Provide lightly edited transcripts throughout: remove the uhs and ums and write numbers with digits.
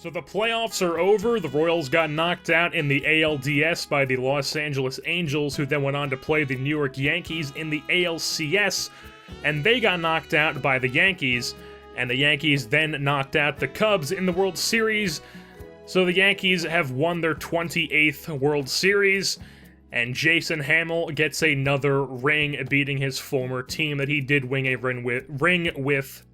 So the playoffs are over. The Royals got knocked out in the ALDS by the Los Angeles Angels, who then went on to play the New York Yankees in the ALCS, and they got knocked out by the Yankees, and the Yankees then knocked out the Cubs in the World Series. So the Yankees have won their 28th World Series, and Jason Hamill gets another ring, beating his former team that he did win a ring with.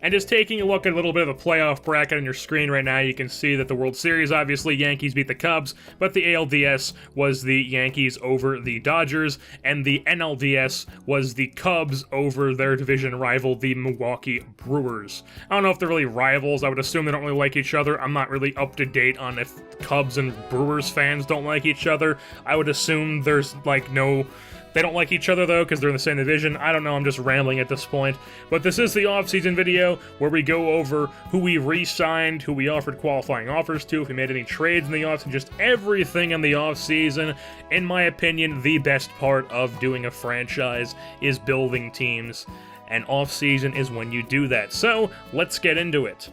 And just taking a look at a little bit of the playoff bracket on your screen right now, you can see that the World Series, obviously, Yankees beat the Cubs, but the ALDS was the Yankees over the Dodgers, and the NLDS was the Cubs over their division rival, the Milwaukee Brewers. I don't know if they're really rivals. I would assume they don't really like each other. I'm not really up to date on if Cubs and Brewers fans don't like each other. I would assume there's, like, no... They don't like each other, though, because they're in the same division. I don't know, I'm just rambling at this point. But this is the off-season video where we go over who we re-signed, who we offered qualifying offers to, if we made any trades in the off-season, just everything in the off-season. In my opinion, the best part of doing a franchise is building teams, and off-season is when you do that. So, let's get into it.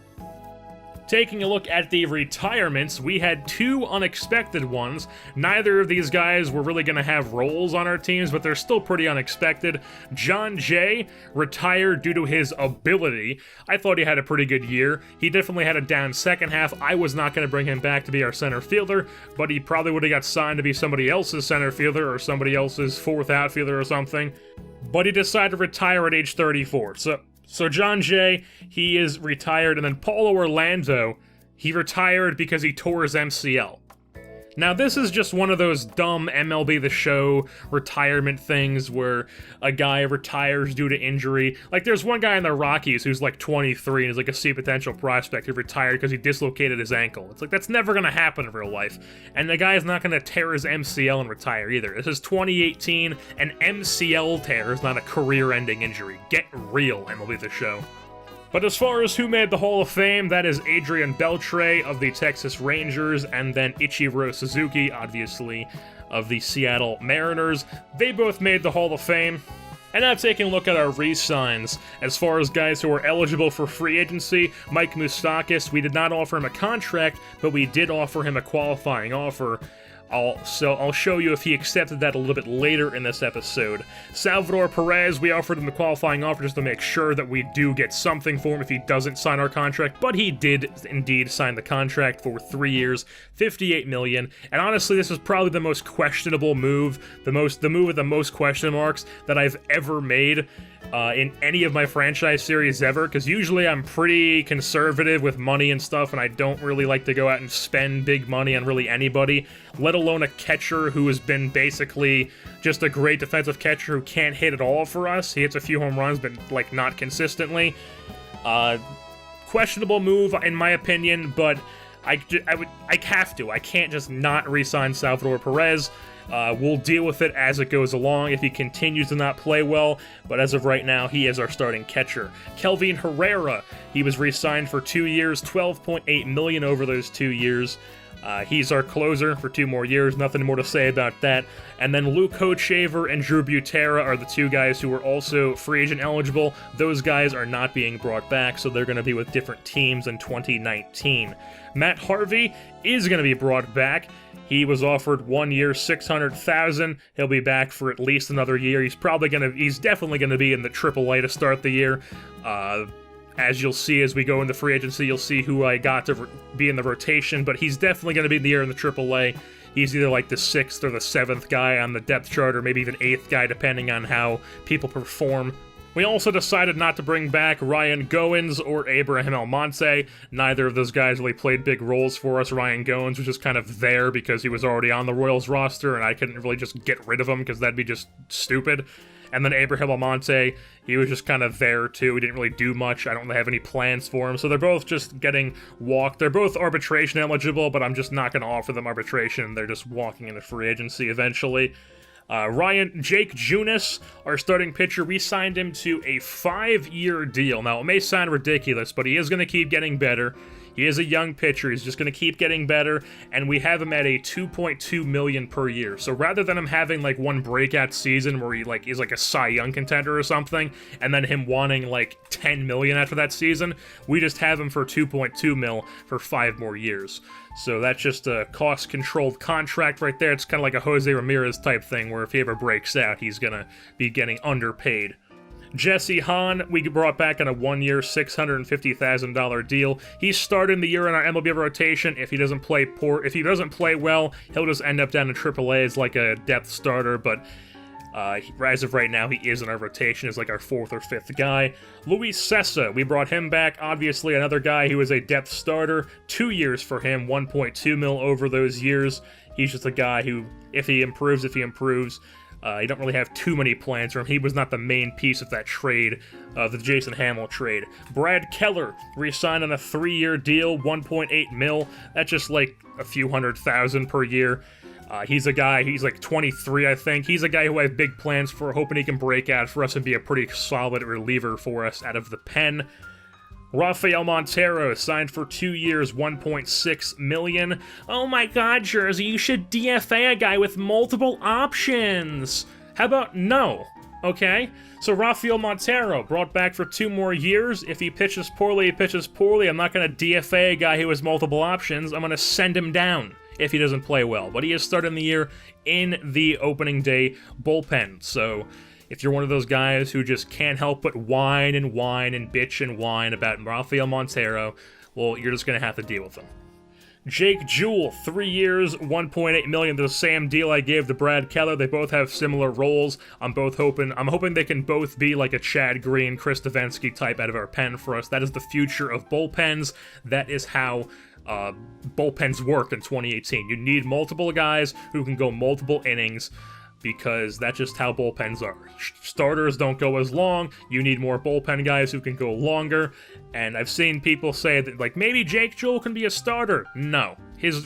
Taking a look at the retirements, we had two unexpected ones. Neither of these guys were really going to have roles on our teams, but they're still pretty unexpected. John Jay retired due to his ability. I thought he had a pretty good year. He definitely had a down second half. I was not going to bring him back to be our center fielder, but he probably would have got signed to be somebody else's center fielder or somebody else's fourth outfielder or something. But he decided to retire at age 34. So John Jay, he is retired, and then Paulo Orlando, he retired because he tore his MCL. Now, this is just one of those dumb MLB The Show retirement things where a guy retires due to injury. Like, there's one guy in the Rockies who's like 23 and is like a C potential prospect who retired because he dislocated his ankle. It's like, that's never going to happen in real life. And the guy's not going to tear his MCL and retire either. This is 2018, an MCL tear is not a career-ending injury. Get real, MLB The Show. But as far as who made the Hall of Fame, that is Adrian Beltre of the Texas Rangers, and then Ichiro Suzuki, obviously, of the Seattle Mariners. They both made the Hall of Fame. And now taking a look at our re-signs. As far as guys who are eligible for free agency, Mike Moustakas, we did not offer him a contract, but we did offer him a qualifying offer. I'll show you if he accepted that a little bit later in this episode. Salvador Perez, we offered him the qualifying offer just to make sure that we do get something for him if he doesn't sign our contract, but he did indeed sign the contract for 3 years, $58 million, and honestly, this is probably the most questionable move, the move with the most question marks that I've ever made in any of my franchise series ever, because usually I'm pretty conservative with money and stuff, and I don't really like to go out and spend big money on really anybody, let alone a catcher who has been basically just a great defensive catcher who can't hit at all for us. He hits a few home runs, but, like, not consistently. Questionable move, in my opinion, but I have to. I can't just not re-sign Salvador Perez. We'll deal with it as it goes along if he continues to not play well, but as of right now, he is our starting catcher. Kelvin Herrera, he was re-signed for 2 years, $12.8 million over those 2 years. He's our closer for 2 more years, nothing more to say about that. And then Luke Hochshaver and Drew Butera are the two guys who are also free agent eligible. Those guys are not being brought back, so they're going to be with different teams in 2019. Matt Harvey is going to be brought back. He was offered 1 year, $600,000. He'll be back for at least another year. He's definitely going to be in the AAA to start the year. As you'll see as we go into free agency, you'll see who I got to be in the rotation, but he's definitely going to be in the year in the AAA. He's either like the 6th or the 7th guy on the depth chart, or maybe even 8th guy, depending on how people perform. We also decided not to bring back Ryan Goins or Abraham Almonte. Neither of those guys really played big roles for us. Ryan Goins was just kind of there because he was already on the Royals roster, and I couldn't really just get rid of him because that'd be just stupid. And then Abraham Almonte, he was just kind of there too. He didn't really do much. I don't really have any plans for him. So they're both just getting walked. They're both arbitration eligible, but I'm just not going to offer them arbitration. They're just walking into free agency eventually. Jake Junis, our starting pitcher, we signed him to a 5-year deal. Now, it may sound ridiculous, but he is going to keep getting better. He is a young pitcher. He's just going to keep getting better, and we have him at a $2.2 million per year. So rather than him having like one breakout season where he like is like a Cy Young contender or something, and then him wanting like $10 million after that season, we just have him for $2.2 mil for 5 more years. So that's just a cost-controlled contract right there. It's kind of like a Jose Ramirez type thing, where if he ever breaks out, he's gonna be getting underpaid. Jesse Hahn, we brought back on a 1-year, $650,000 deal. He's starting the year in our MLB rotation. If he doesn't play well, he'll just end up down in AAA as like a depth starter, but as of right now, he is in our rotation as like our 4th or 5th guy. Luis Cessa, we brought him back. Obviously, another guy who is a depth starter. 2 years for him, $1.2 mil over those years. He's just a guy who, if he improves, you don't really have too many plans for him. He was not the main piece of that trade, the Jason Hamill trade. Brad Keller re-signed on a 3-year deal, $1.8 mil. That's just like a few $100,000 per year. He's a guy, he's like 23, I think. He's a guy who I have big plans for, hoping he can break out for us and be a pretty solid reliever for us out of the pen. Rafael Montero signed for 2 years, $1.6 million. Oh my god, Jersey, you should DFA a guy with multiple options. How about no? Okay? So Rafael Montero brought back for 2 more years. If he pitches poorly, he pitches poorly. I'm not going to DFA a guy who has multiple options. I'm going to send him down if he doesn't play well. But he is starting the year in the opening day bullpen. So if you're one of those guys who just can't help but whine and bitch and whine about Rafael Montero, well, you're just going to have to deal with him. Jake Jewell, 3 years, $1.8 million, the same deal I gave to Brad Keller. They both have similar roles. I'm hoping they can both be like a Chad Green, Chris Davinsky type out of our pen for us. That is the future of bullpens. That is how bullpens work in 2018. You need multiple guys who can go multiple innings, because that's just how bullpens are. Starters don't go as long. You need more bullpen guys who can go longer. And I've seen people say that, like, maybe Jake Jewell can be a starter. No. His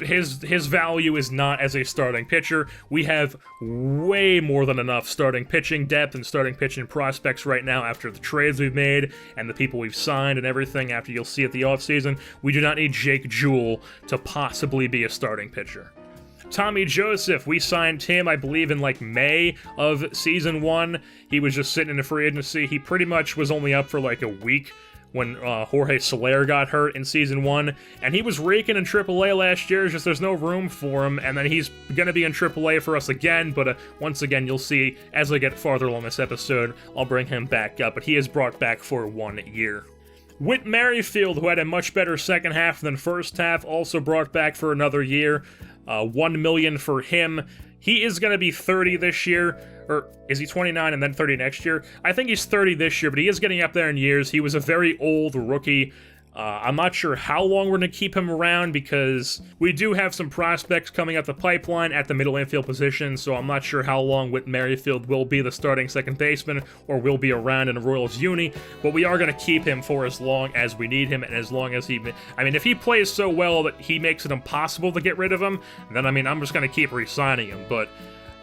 value is not as a starting pitcher. We have way more than enough starting pitching depth and starting pitching prospects right now after the trades we've made and the people we've signed and everything after you'll see at the offseason. We do not need Jake Jewell to possibly be a starting pitcher. Tommy Joseph, we signed him, I believe, in like May of Season 1. He was just sitting in the free agency. He pretty much was only up for like a week when Jorge Soler got hurt in Season 1, and he was raking in AAA last year. It's just there's no room for him, and then he's going to be in AAA for us again, but once again, you'll see as I get farther along this episode, I'll bring him back up, but he is brought back for 1 year. Whit Merrifield, who had a much better second half than first half, also brought back for another year. $1 million for him. He is going to be 30 this year, or is he 29 and then 30 next year? I think he's 30 this year, but he is getting up there in years. He was a very old rookie. I'm not sure how long we're going to keep him around, because we do have some prospects coming up the pipeline at the middle infield position, so I'm not sure how long Whit Merrifield will be the starting second baseman or will be around in the Royals uni, but we are going to keep him for as long as we need him, and as long as if he plays so well that he makes it impossible to get rid of him, then I'm just going to keep re-signing him, but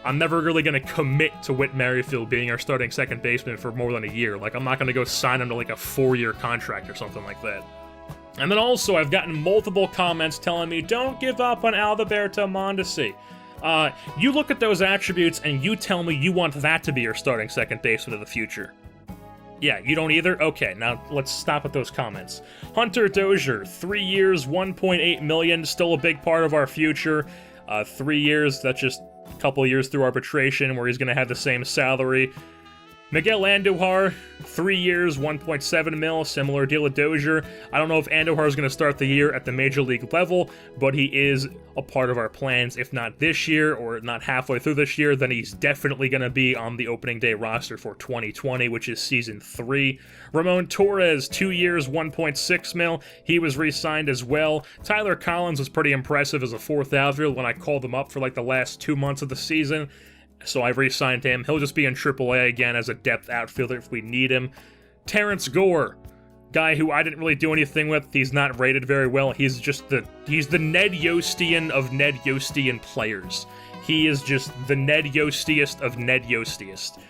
I'm never really going to commit to Whit Merrifield being our starting second baseman for more than a year. Like, I'm not going to go sign him to like a 4-year contract or something like that. And then also, I've gotten multiple comments telling me, don't give up on Alberto Mondesi. You look at those attributes and you tell me you want that to be your starting second baseman of the future. Yeah, you don't either? Okay, now let's stop at those comments. Hunter Dozier, 3 years, $1.8 million, still a big part of our future. 3 years, that's just a couple years through arbitration where he's going to have the same salary. Miguel Andujar, 3 years, $1.7 mil, similar deal with Dozier. I don't know if Andujar is going to start the year at the major league level, but he is a part of our plans. If not this year or not halfway through this year, then he's definitely going to be on the opening day roster for 2020, which is Season 3. Ramon Torres, 2 years, $1.6 mil. He was re-signed as well. Tyler Collins was pretty impressive as a 4th outfielder when I called him up for like the last 2 months of the season. So I re-signed him. He'll just be in AAA again as a depth outfielder if we need him. Terrence Gore, guy who I didn't really do anything with. He's not rated very well. He's the Ned Yostian of Ned Yostian players. He is just the Ned Yostiest of Ned Yostiest.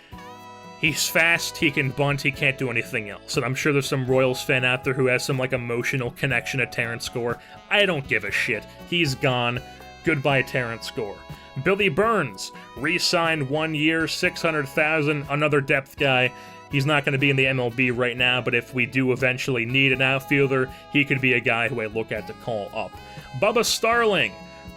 He's fast, he can bunt, he can't do anything else. And I'm sure there's some Royals fan out there who has some, like, emotional connection to Terrence Gore. I don't give a shit. He's gone. Goodbye, Terrence Gore. Billy Burns, re-signed 1 year, $600,000, another depth guy. He's not going to be in the MLB right now, but if we do eventually need an outfielder, he could be a guy who I look at to call up. Bubba Starling,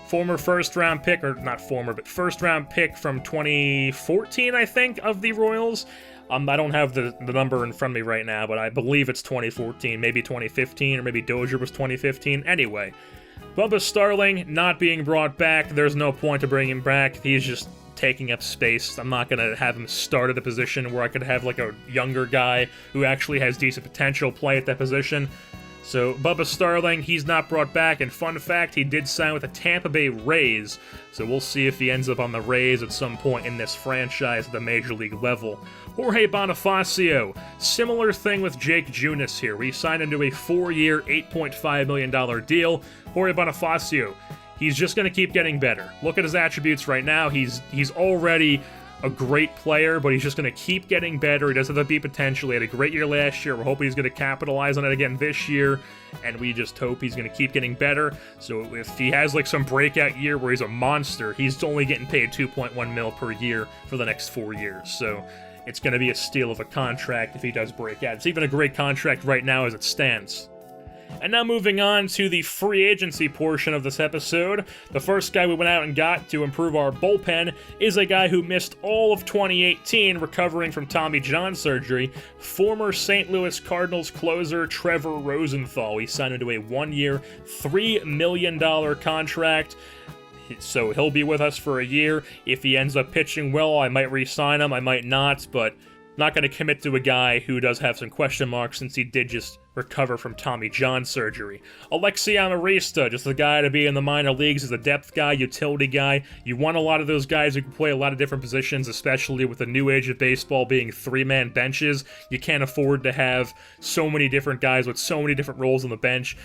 former first-round pick, or not former, but first-round pick from 2014, I think, of the Royals. I don't have the number in front of me right now, but I believe it's 2014, maybe 2015, or maybe Dozier was 2015. Anyway, Bubba Starling not being brought back. There's no point to bring him back. He's just taking up space. I'm not going to have him start at a position where I could have, like, a younger guy who actually has decent potential play at that position. So, Bubba Starling, he's not brought back, and fun fact, he did sign with the Tampa Bay Rays, so we'll see if he ends up on the Rays at some point in this franchise at the Major League level. Jorge Bonifacio, similar thing with Jake Junis here. We signed into a 4-year, $8.5 million deal. Jorge Bonifacio, he's just going to keep getting better. Look at his attributes right now. He's already a great player, but he's just going to keep getting better. He does have the beat potential. He had a great year last year. We're hoping he's going to capitalize on it again this year, and we just hope he's going to keep getting better. So if he has, like, some breakout year where he's a monster, he's only getting paid $2.1 mil per year for the next 4 years. So it's going to be a steal of a contract if he does break out. It's even a great contract right now as it stands. And now moving on to the free agency portion of this episode, the first guy we went out and got to improve our bullpen is a guy who missed all of 2018 recovering from Tommy John surgery, former St. Louis Cardinals closer Trevor Rosenthal. He signed into a 1-year, $3 million contract. So he'll be with us for a year. If he ends up pitching well, I might re-sign him, I might not, but not going to commit to a guy who does have some question marks since he did just recover from Tommy John surgery. Alexi Amarista, just a guy to be in the minor leagues as a depth guy, utility guy. You want a lot of those guys who can play a lot of different positions, especially with the new age of baseball being 3-man benches. You can't afford to have so many different guys with so many different roles on the bench.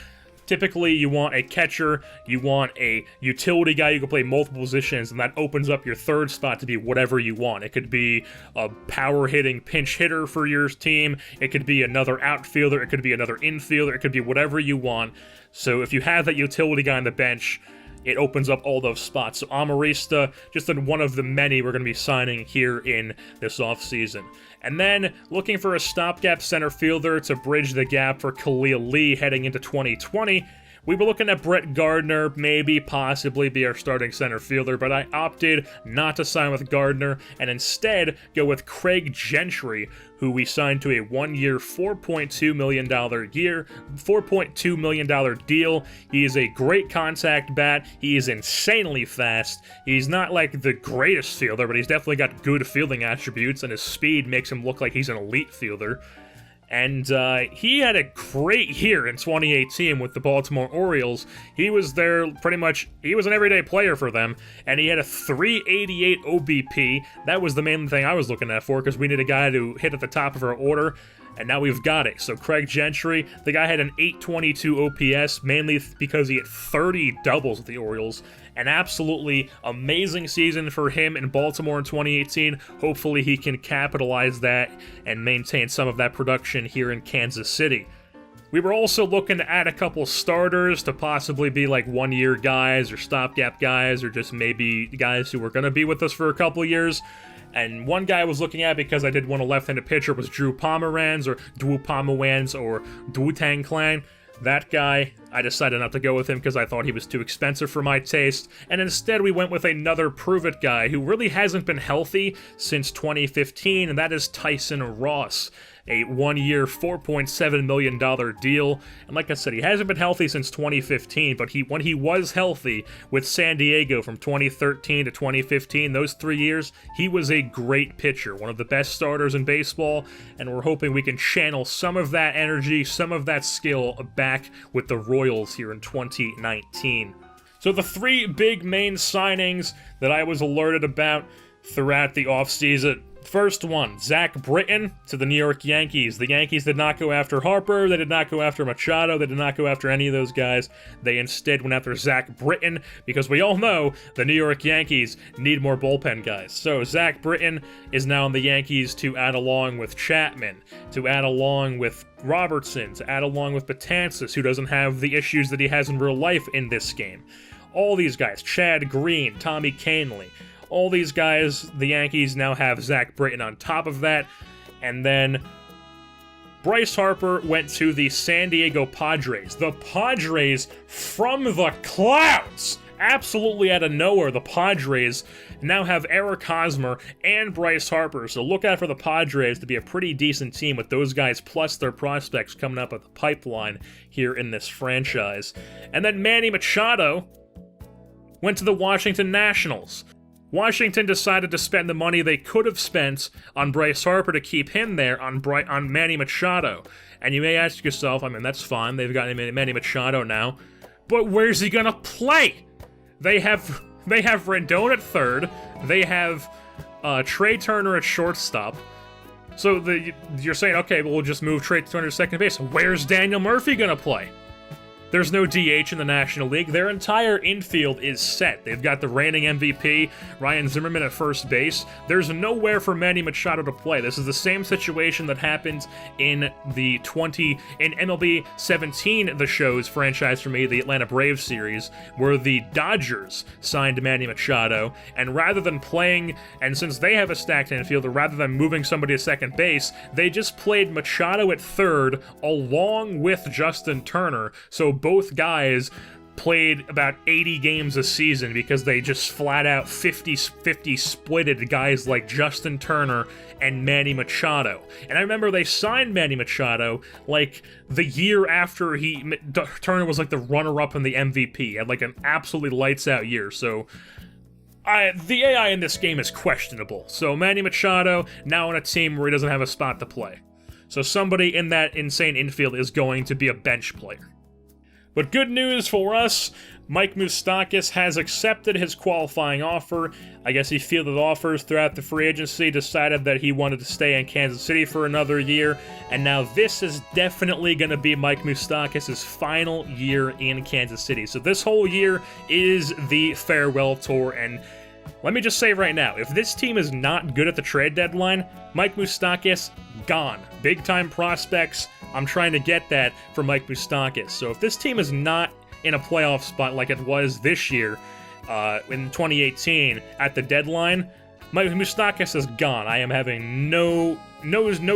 Typically, you want a catcher, you want a utility guy who can play multiple positions, and that opens up your third spot to be whatever you want. It could be a power-hitting pinch hitter for your team, it could be another outfielder, it could be another infielder, it could be whatever you want. So if you have that utility guy on the bench, it opens up all those spots. So Amarista, just one of the many we're going to be signing here in this offseason. And then, looking for a stopgap center fielder to bridge the gap for Khalil Lee heading into 2020, we were looking at Brett Gardner, maybe, possibly be our starting center fielder, but I opted not to sign with Gardner and instead go with Craig Gentry, who we signed to a 1-year, $4.2 million deal. He is a great contact bat. He is insanely fast. He's not like the greatest fielder, but he's definitely got good fielding attributes, and his speed makes him look like he's an elite fielder. And he had a great year in 2018 with the Baltimore Orioles. He was there pretty much, he was an everyday player for them, and he had a 388 OBP. That was the main thing I was looking at for, because we need a guy to hit at the top of our order, and now we've got it. So Craig Gentry, the guy had an 822 OPS, mainly because he hit 30 doubles with the Orioles. An absolutely amazing season for him in Baltimore in 2018. Hopefully he can capitalize that and maintain some of that production here in Kansas City. We were also looking to add a couple starters to possibly be like 1-year guys or stopgap guys or just maybe guys who were going to be with us for a couple years. And one guy I was looking at because I did want a left-handed pitcher was Drew Pomeranz or Duotang Clan. That guy, I decided not to go with him because I thought he was too expensive for my taste, and instead we went with another prove-it guy who really hasn't been healthy since 2015, and that is Tyson Ross. A 1-year, $4.7 million deal. And like I said, he hasn't been healthy since 2015, but when he was healthy with San Diego from 2013 to 2015, those 3 years, he was a great pitcher, one of the best starters in baseball, and we're hoping we can channel some of that energy, some of that skill back with the Royals here in 2019. So the 3 big main signings that I was alerted about throughout the offseason First one, Zach Britton to the New York Yankees. The Yankees did not go after Harper, they did not go after Machado, they did not go after any of those guys. They instead went after Zach Britton, because we all know the New York Yankees need more bullpen guys. So Zach Britton is now on the Yankees to add along with Chapman, to add along with Robertson, to add along with Betances, who doesn't have the issues that he has in real life in this game. All these guys, Chad Green, Tommy Kahnle, all these guys, the Yankees now have Zach Britton on top of that. And then Bryce Harper went to the San Diego Padres. The Padres from the clouds! Absolutely out of nowhere, the Padres now have Eric Hosmer and Bryce Harper. So look out for the Padres to be a pretty decent team with those guys plus their prospects coming up at the pipeline here in this franchise. And then Manny Machado went to the Washington Nationals. Washington decided to spend the money they could have spent on Bryce Harper to keep him there on Manny Machado. And you may ask yourself, I mean, that's fine, they've got Manny Machado now, but where's he gonna play? They have Rendon at third, they have Trey Turner at shortstop. So you're saying, okay, well, we'll just move Trey Turner to second base. Where's Daniel Murphy gonna play? There's no DH in the National League. Their entire infield is set. They've got the reigning MVP, Ryan Zimmerman, at first base. There's nowhere for Manny Machado to play. This is the same situation that happened in MLB 17, the show's franchise for me, the Atlanta Braves series, where the Dodgers signed Manny Machado, and rather than playing, and since they have a stacked infield, rather than moving somebody to second base, they just played Machado at third along with Justin Turner, so both guys played about 80 games a season because they just flat out 50-50 splitted guys like Justin Turner and Manny Machado. And I remember they signed Manny Machado like the year after Turner was like the runner-up in the MVP, had like an absolutely lights-out year, so the AI in this game is questionable. So Manny Machado now on a team where he doesn't have a spot to play. So somebody in that insane infield is going to be a bench player. But good news for us, Mike Moustakas has accepted his qualifying offer. I guess he fielded offers throughout the free agency, decided that he wanted to stay in Kansas City for another year, and now this is definitely going to be Mike Moustakas' final year in Kansas City. So this whole year is the farewell tour, and let me just say right now, if this team is not good at the trade deadline, Mike Moustakas, gone. Big-time prospects, I'm trying to get that for Mike Moustakas. So if this team is not in a playoff spot like it was this year, in 2018, at the deadline, Mike Moustakas is gone. I am having no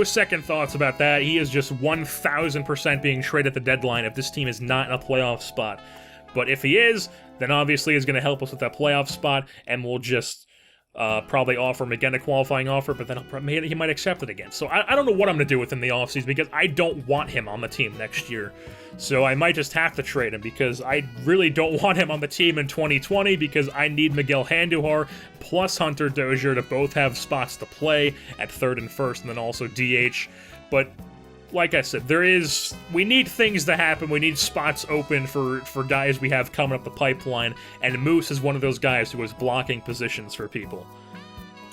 second thoughts about that. He is just 1,000% being traded at the deadline if this team is not in a playoff spot. But if he is, then obviously he's going to help us with that playoff spot, and we'll just probably offer him again a qualifying offer, but then he might accept it again. So I don't know what I'm going to do with him in the offseason, because I don't want him on the team next year. So I might just have to trade him, because I really don't want him on the team in 2020, because I need Miguel Andujar plus Hunter Dozier to both have spots to play at third and first, and then also DH. But like I said, we need things to happen. We need spots open for guys we have coming up the pipeline, and Moose is one of those guys who is blocking positions for people.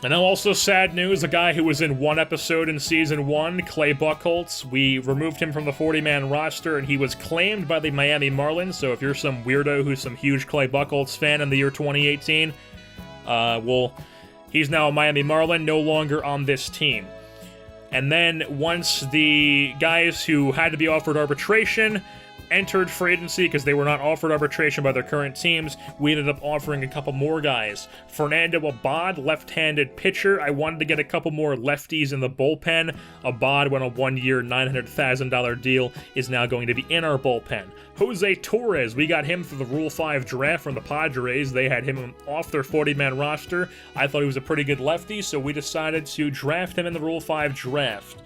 And now also sad news, a guy who was in one episode in Season 1, Clay Buchholz. We removed him from the 40-man roster, and he was claimed by the Miami Marlins, so if you're some weirdo who's some huge Clay Buchholz fan in the year 2018, well, he's now a Miami Marlin, no longer on this team. And then once the guys who had to be offered arbitration entered free agency because they were not offered arbitration by their current teams, we ended up offering a couple more guys. Fernando Abad, left-handed pitcher. I wanted to get a couple more lefties in the bullpen. Abad went on a one-year, $900,000 deal, is now going to be in our bullpen. Jose Torres, we got him through the Rule 5 draft from the Padres. They had him off their 40-man roster. I thought he was a pretty good lefty, so we decided to draft him in the Rule 5 draft.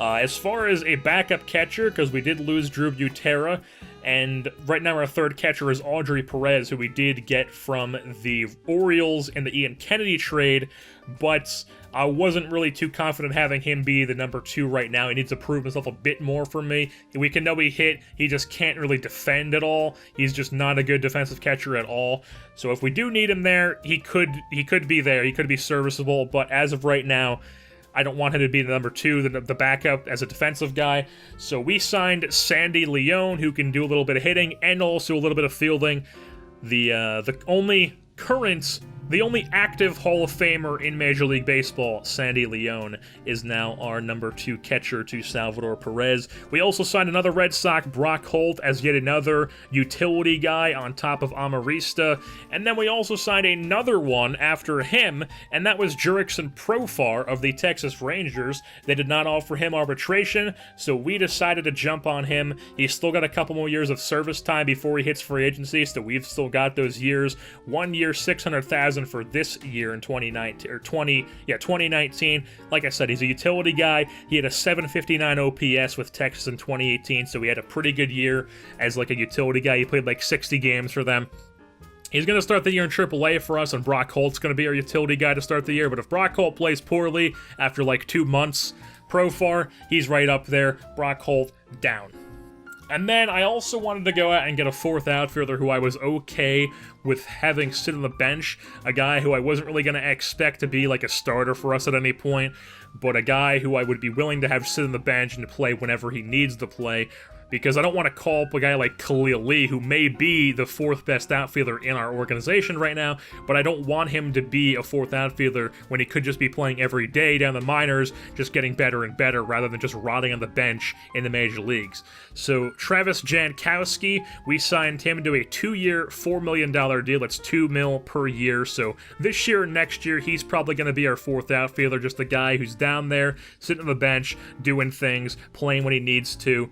As far as a backup catcher, because we did lose Drew Butera, and right now our third catcher is Audrey Perez, who we did get from the Orioles in the Ian Kennedy trade, but I wasn't really too confident having him be the number 2 right now. He needs to prove himself a bit more for me. We can know he hit, he just can't really defend at all. He's just not a good defensive catcher at all. So if we do need him there, he could be there, he could be serviceable, but as of right now, I don't want him to be the number 2, the backup as a defensive guy. So we signed Sandy Leon, who can do a little bit of hitting and also a little bit of fielding. The only active Hall of Famer in Major League Baseball, Sandy Leon, is now our number 2 catcher to Salvador Perez. We also signed another Red Sox, Brock Holt, as yet another utility guy on top of Amarista. And then we also signed another one after him, and that was Jurickson Profar of the Texas Rangers. They did not offer him arbitration, so we decided to jump on him. He's still got a couple more years of service time before he hits free agency, so we've still got those years. 1 year, $600,000 for this year in 2019. Like I said, he's a utility guy. He had a 759 OPS with Texas in 2018, so he had a pretty good year as like a utility guy. He played like 60 games for them. He's going to start the year in AAA for us, and Brock Holt's going to be our utility guy to start the year. But if Brock Holt plays poorly after like 2 months, Profar, he's right up there. Brock Holt, down. And then I also wanted to go out and get a 4th outfielder who I was okay with having sit on the bench, a guy who I wasn't really going to expect to be like a starter for us at any point, but a guy who I would be willing to have sit on the bench and to play whenever he needs to play, because I don't want to call up a guy like Khalil Lee, who may be the 4th best outfielder in our organization right now, but I don't want him to be a 4th outfielder when he could just be playing every day down the minors, just getting better and better, rather than just rotting on the bench in the major leagues. So Travis Jankowski, we signed him to a 2-year, $4 million deal. That's $2 million per year. So this year and next year, he's probably going to be our 4th outfielder, just a guy who's down there, sitting on the bench, doing things, playing when he needs to.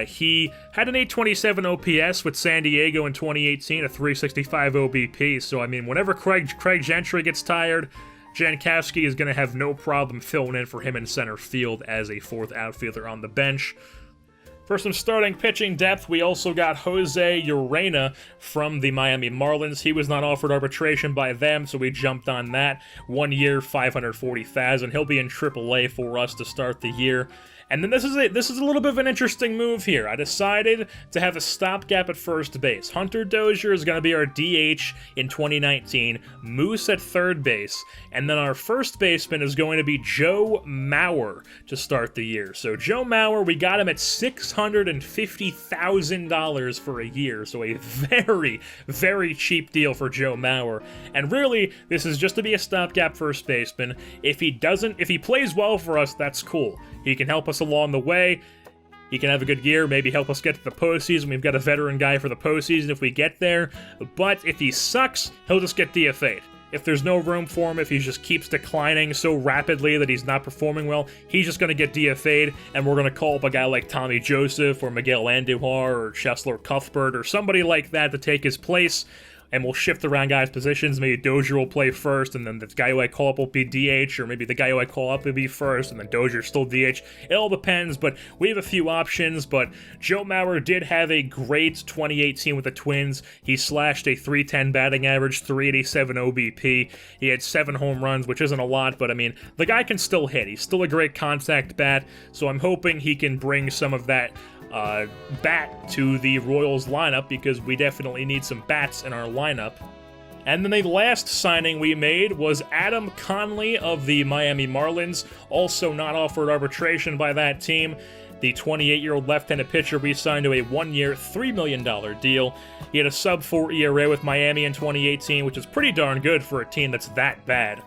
He had an 827 OPS with San Diego in 2018, a 365 OBP, so I mean, whenever Craig Gentry gets tired, Jankowski is going to have no problem filling in for him in center field as a 4th outfielder on the bench. For some starting pitching depth, we also got Jose Urena from the Miami Marlins. He was not offered arbitration by them, so we jumped on that. 1 year, $540,000. He'll be in AAA for us to start the year. And then this is a little bit of an interesting move here. I decided to have a stopgap at first base. Hunter Dozier is going to be our DH in 2019, Moose at third base, and then our first baseman is going to be Joe Mauer to start the year. So Joe Mauer, we got him at $650,000 for a year, so a very, very cheap deal for Joe Mauer. And really, this is just to be a stopgap first baseman. If he plays well for us, that's cool. He can help us along the way. He can have a good year, maybe help us get to the postseason. We've got a veteran guy for the postseason if we get there. But if he sucks, he'll just get DFA'd. If there's no room for him, if he just keeps declining so rapidly that he's not performing well, he's just going to get DFA'd, and we're going to call up a guy like Tommy Joseph or Miguel Andujar or Cheslor Cuthbert or somebody like that to take his place. And we'll shift around guys' positions. Maybe Dozier will play first, and then the guy who I call up will be DH, or maybe the guy who I call up will be first, and then Dozier's still DH. It all depends, but we have a few options. But Joe Mauer did have a great 2018 with the Twins. He slashed a .310 batting average, 387 OBP. He had 7 home runs, which isn't a lot, but I mean, the guy can still hit. He's still a great contact bat, so I'm hoping he can bring some of that bat to the Royals lineup, because we definitely need some bats in our lineup. And then the last signing we made was Adam Conley of the Miami Marlins, also not offered arbitration by that team. The 28-year-old left-handed pitcher we signed to a 1-year, $3 million deal. He had a sub-4 ERA with Miami in 2018, which is pretty darn good for a team that's that bad.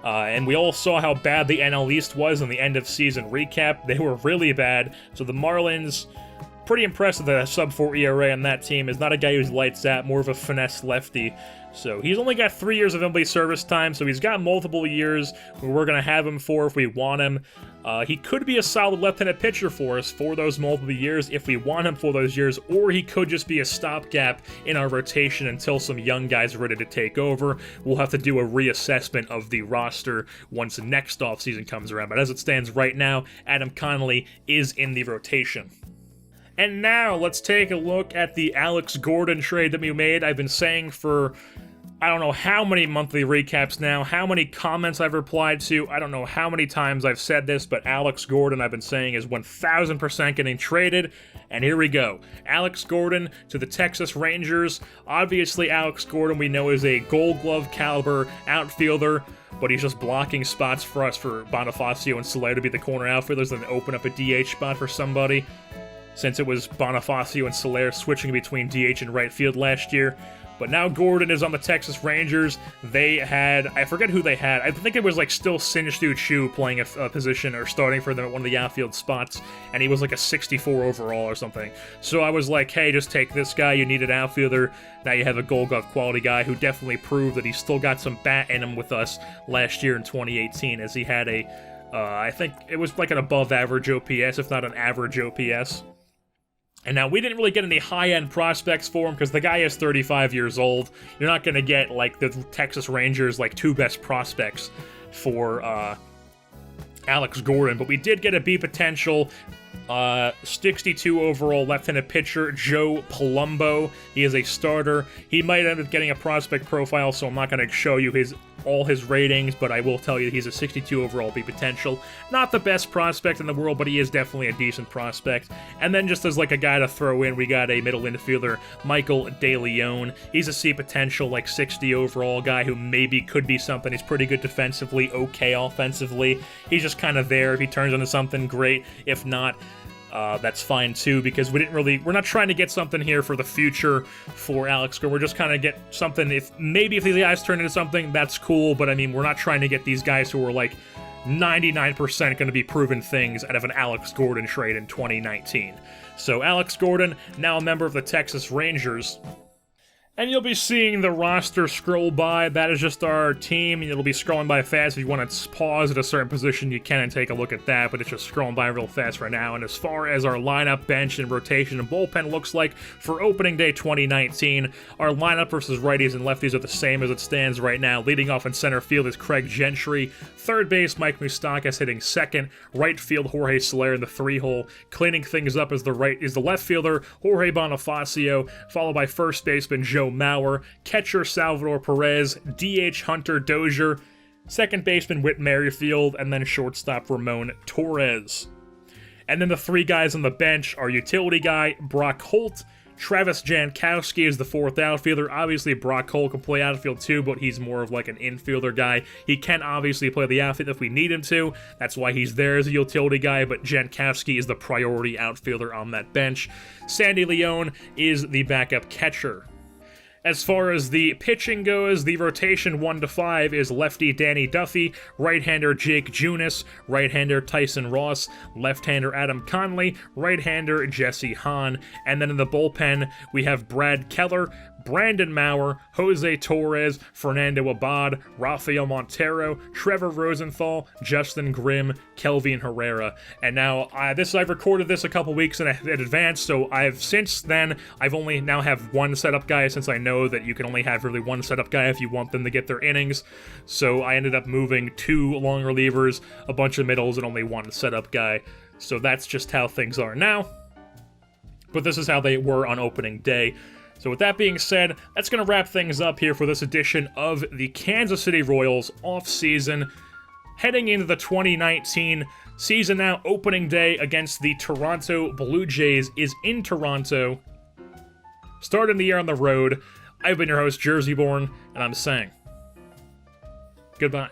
And we all saw how bad the NL East was in the end-of-season recap. They were really bad. So the Marlins, pretty impressed with the sub-4 ERA on that team. Is not a guy who's lights out, more of a finesse lefty. So he's only got 3 years of MLB service time, so he's got multiple years where we're going to have him for if we want him. He could be a solid left-handed pitcher for us for those multiple years if we want him for those years, or he could just be a stopgap in our rotation until some young guys are ready to take over. We'll have to do a reassessment of the roster once the next offseason comes around, but as it stands right now, Adam Conley is in the rotation. And now, let's take a look at the Alex Gordon trade that we made. I've been saying for I don't know how many monthly recaps now, how many comments I've replied to, I don't know how many times I've said this, but Alex Gordon, I've been saying, is 1000% getting traded, and here we go. Alex Gordon to the Texas Rangers. Obviously, Alex Gordon we know is a Gold Glove caliber outfielder, but he's just blocking spots for us for Bonifacio and Soler to be the corner outfielders and then open up a DH spot for somebody, since it was Bonifacio and Soler switching between DH and right field last year. But now Gordon is on the Texas Rangers. They had, I forget who they had. I think it was like still Shin-Stu Chu playing a position or starting for them at one of the outfield spots, and he was like a 64 overall or something. So I was like, hey, just take this guy. You need an outfielder. Now you have a Gold Glove quality guy who definitely proved that he's still got some bat in him with us last year in 2018, as he had a, I think it was like an above average OPS, if not an average OPS. And now, we didn't really get any high-end prospects for him because the guy is 35 years old. You're not going to get, like, the Texas Rangers, like, 2 best prospects for Alex Gordon. But we did get a B potential, 62 overall left-handed pitcher, Joe Palumbo. He is a starter. He might end up getting a prospect profile, so I'm not going to show you all his ratings, but I will tell you he's a 62 overall B potential. Not the best prospect in the world, but he is definitely a decent prospect. And then just as like a guy to throw in, we got a middle infielder, Michael De Leon. He's a C potential, like 60 overall guy who maybe could be something. He's pretty good defensively, okay offensively. He's just kind of there. If he turns into something, great. If not, that's fine too, because we're not trying to get something here for the future for Alex Gordon. We're just kind of get something, if these guys turn into something, that's cool, but I mean, we're not trying to get these guys who are like 99% going to be proven things out of an Alex Gordon trade in 2019. So Alex Gordon, now a member of the Texas Rangers. And you'll be seeing the roster scroll by. That is just our team. It'll be scrolling by fast. If you want to pause at a certain position, you can and take a look at that, but it's just scrolling by real fast right now. And as far as our lineup, bench, and rotation and bullpen looks like for opening day 2019, our lineup versus righties and lefties are the same as it stands right now. Leading off in center field is Craig Gentry. Third base, Mike Moustakas hitting second. Right field, Jorge Soler in the 3-hole. Cleaning things up is the left fielder, Jorge Bonifacio, followed by first baseman Joe Mauer, catcher Salvador Perez, DH Hunter Dozier, second baseman Whit Merrifield, and then shortstop Ramon Torres. And then the 3 guys on the bench are utility guy Brock Holt. Travis Jankowski is the 4th outfielder. Obviously, Brock Holt can play outfield too, but he's more of like an infielder guy. He can obviously play the outfield if we need him to. That's why he's there as a utility guy, but Jankowski is the priority outfielder on that bench. Sandy Leon is the backup catcher. As far as the pitching goes, the rotation 1 to 5 is lefty Danny Duffy, right-hander Jake Junis, right-hander Tyson Ross, left-hander Adam Conley, right-hander Jesse Hahn, and then in the bullpen, we have Brad Keller, Brandon Maurer, Jose Torres, Fernando Abad, Rafael Montero, Trevor Rosenthal, Justin Grimm, Kelvin Herrera. And now, I've recorded this a couple weeks in advance, so I've only now have one setup guy, since I know that you can only have really one setup guy if you want them to get their innings. So I ended up moving 2 long relievers, a bunch of middles, and only 1 setup guy. So that's just how things are now. But this is how they were on opening day. So with that being said, that's going to wrap things up here for this edition of the Kansas City Royals offseason. Heading into the 2019 season now, opening day against the Toronto Blue Jays is in Toronto. Starting the year on the road, I've been your host, Jerseyborn, and I'm saying goodbye.